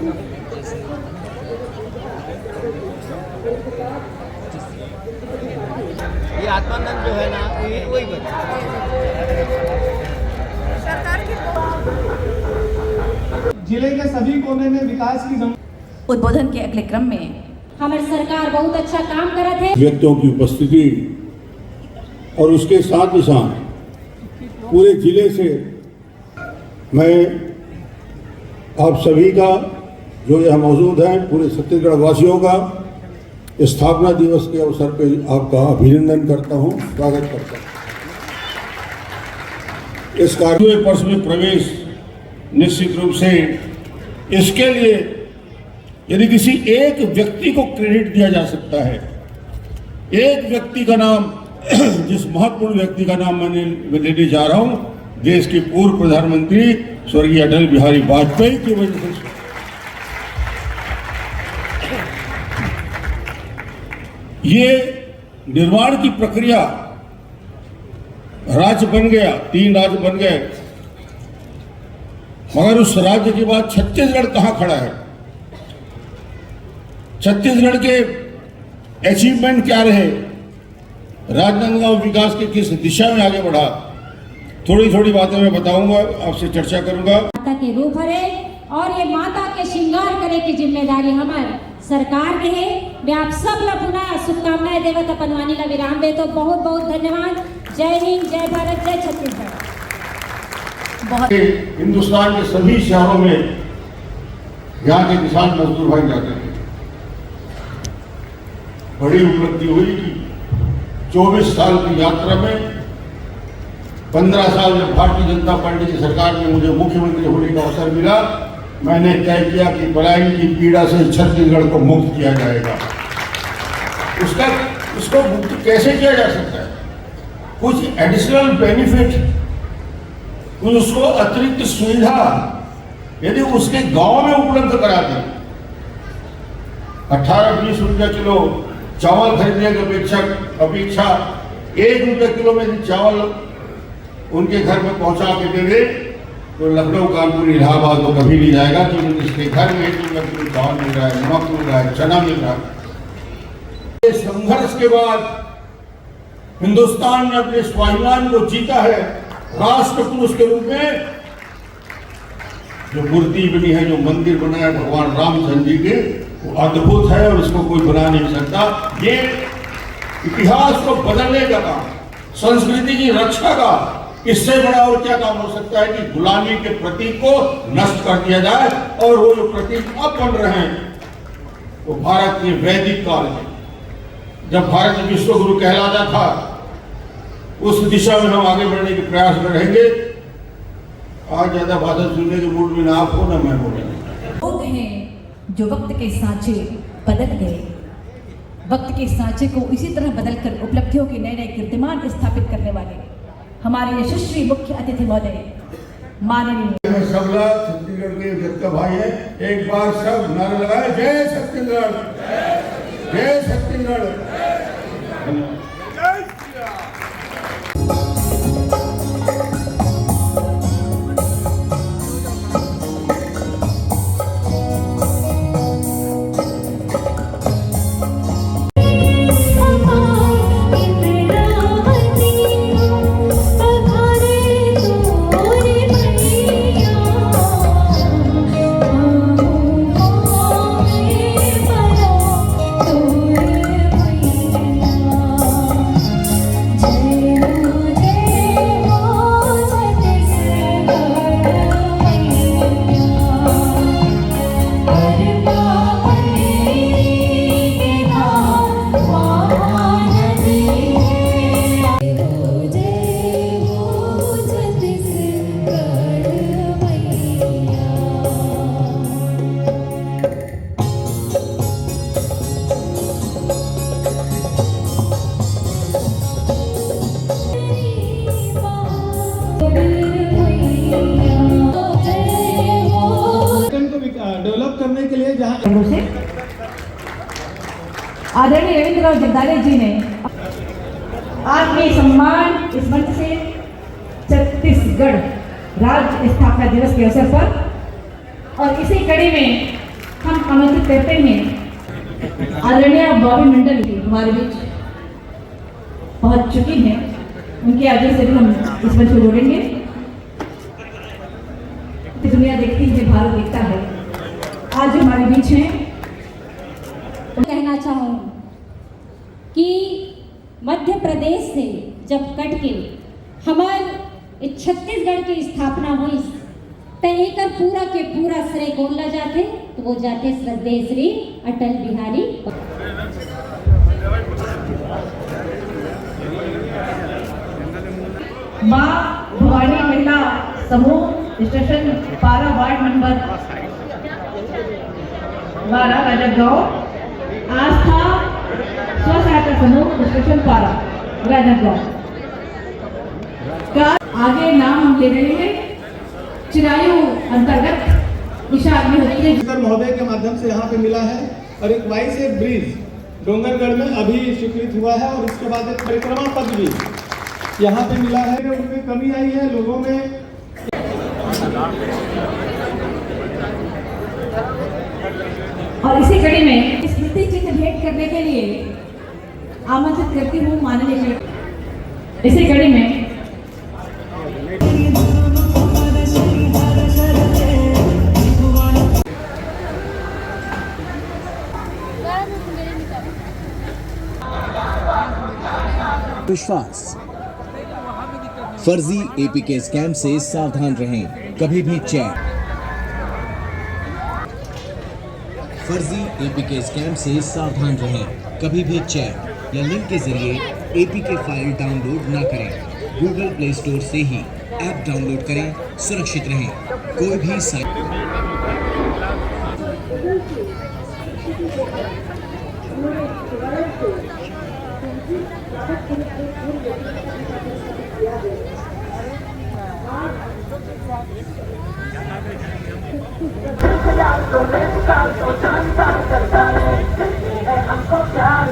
ये आत्मानंद जो है ना, ये वही बच्चा जिले के सभी कोने में विकास की उद्बोधन के अगले क्रम में हमारी सरकार बहुत अच्छा काम कर रहे थे। व्यक्तियों की उपस्थिति और उसके साथ ही साथ पूरे जिले से मैं आप सभी का जो यहाँ मौजूद है, पूरे छत्तीसगढ़ वासियों का स्थापना दिवस के अवसर पर आपका अभिनंदन करता हूँ, स्वागत करता हूँ। इस कार्य वर्ष में प्रवेश निश्चित रूप से इसके लिए यदि किसी एक व्यक्ति को क्रेडिट दिया जा सकता है, एक व्यक्ति का नाम, जिस महत्वपूर्ण व्यक्ति का नाम मैं लेने जा रहा हूं, देश के पूर्व प्रधानमंत्री स्वर्गीय अटल बिहारी वाजपेयी की वजह से। ये निर्माण की प्रक्रिया, राज्य बन गया, 3 राज्य बन गए, मगर उस राज्य के बाद छत्तीसगढ़ कहां खड़ा है? छत्तीसगढ़ के अचीवमेंट क्या रहे? राजनांदगांव विकास के किस दिशा में आगे बढ़ा? थोड़ी थोड़ी बातें मैं बताऊंगा, आपसे चर्चा करूंगा। माता के रूप हरे और ये माता के श्रृंगार करे की जिम्मेदारी हमारी सरकार के है। मैं आप सब ला पुनः शुभकामनाएं देवत अपन वाणी ला विराम दे तो बहुत बहुत धन्यवाद। जय हिंद, जय भारत, जय छत्तीसगढ़। हिंदुस्तान के सभी शहरों में यहाँ के किसान मजदूर भाई जाते हैं। बड़ी उपलब्धि हुई कि 24 साल की यात्रा में 15 साल में भारतीय जनता पार्टी की सरकार में मुझे मुख्यमंत्री होने का अवसर मिला। मैंने तय किया कि पलायन की पीड़ा से छत्तीसगढ़ को मुक्त किया जाएगा। उसको मुक्त कैसे किया जा सकता है? कुछ एडिशनल बेनिफिट, कुछ उसको अतिरिक्त सुविधा यदि उसके गांव में उपलब्ध करा दें, 18-20 रुपया किलो चावल खरीदने की अपेक्षा 1 रुपया किलो में चावल उनके घर में पहुंचा के दे दे तो लखनऊ, कानपुर, इलाहाबाद तो कभी नहीं जाएगा, क्योंकि इसके घर में 1 रुपया किलो चावल मिल रहा है, नमक मिल रहा है, चना मिल रहा है। संघर्ष के बाद हिंदुस्तान ने अपने स्वाभिमान को जीता है। राष्ट्र पुरुष के रूप में जो मूर्ति बनी है, जो मंदिर बना है भगवान रामचंद्र जी के, वो अद्भुत है और इसको कोई बना नहीं सकता। ये इतिहास को बदलने का काम, संस्कृति की रक्षा का, इससे बड़ा और क्या काम हो सकता है कि गुलामी के प्रतीक को नष्ट कर दिया जाए। और वो जो प्रतीक अब बन रहे हैं वो भारत के वैदिक काल में, जब भारत विश्व गुरु कहलाता था, उस दिशा में हम आगे बढ़ने के प्रयास में रहेंगे। आज ज्यादा भाषण सुनने के मूड में ना आप हो ना मैं बोले। लोग हैं जो वक्त के सांचे बदल गए, वक्त के सांचे को इसी तरह बदलकर उपलब्धियों के नए नए कीर्तिमान स्थापित करने वाले हमारे यशस्वी मुख्य अतिथि महोदय माननीय सबला छत्तीसगढ़ के व्यक्ति भाई है। एक बार सब नारा लगाए, जय छत्तीसगढ़, जय छत्तीसगढ़। डेवलप करने के लिए जहाँ आदरणीय रविंद्र जगदाले जी ने आपके सम्मान इस मंच से छत्तीसगढ़ राज्य स्थापना दिवस के अवसर पर और इसी कड़ी में हम आमंत्रित करते हैं आदरणीय बॉबी मंडल जी हमारे बीच पहुंच चुकी हैं। उनके आगे से भी हम इस मंच को जोड़ेंगे। दुनिया देखती है, भारत देखता है। आज हमारे बीच हैं। कहना चाहूँ कि मध्य प्रदेश से जब कट के हमारे छत्तीसगढ़ की स्थापना हुई तो एक पूरा के पूरा श्रेय कौन ला जाते तो वो जाते श्रद्धेय श्री अटल बिहारी। माँ भवानी महिला समूह स्टेशन पारा वार्ड नंबर 12 राजनांदगांव, आस्था स्व सहायता समूह स्टेशन पारा राजनांदगांव का आगे नाम हम ले रहे हैं। चिरायु अंतर्गत ईशा अग्निहोत्री स्पीकर महोदय के माध्यम से यहाँ पे मिला है और एक वाइस एक ब्रिज डोंगरगढ़ में अभी स्वीकृत हुआ है और उसके बाद एक परिक्रमा पद भी यहाँ पे मिला है। उनमें कमी आई है लोगों में। और इसी कड़ी में स्मृति चिन्ह भेंट करने के लिए आमंत्रित करती हूँ माननीय। इसी कड़ी में विश्वास। फर्जी एपी के स्कैम से सावधान रहें, कभी भी चैट। फर्जी एपी के स्कैम से सावधान रहें, कभी भी चैट या लिंक के जरिए एपी के फाइल डाउनलोड ना करें। गूगल प्ले स्टोर से ही ऐप डाउनलोड करें, सुरक्षित रहें। कोई भी साइट हमको प्यार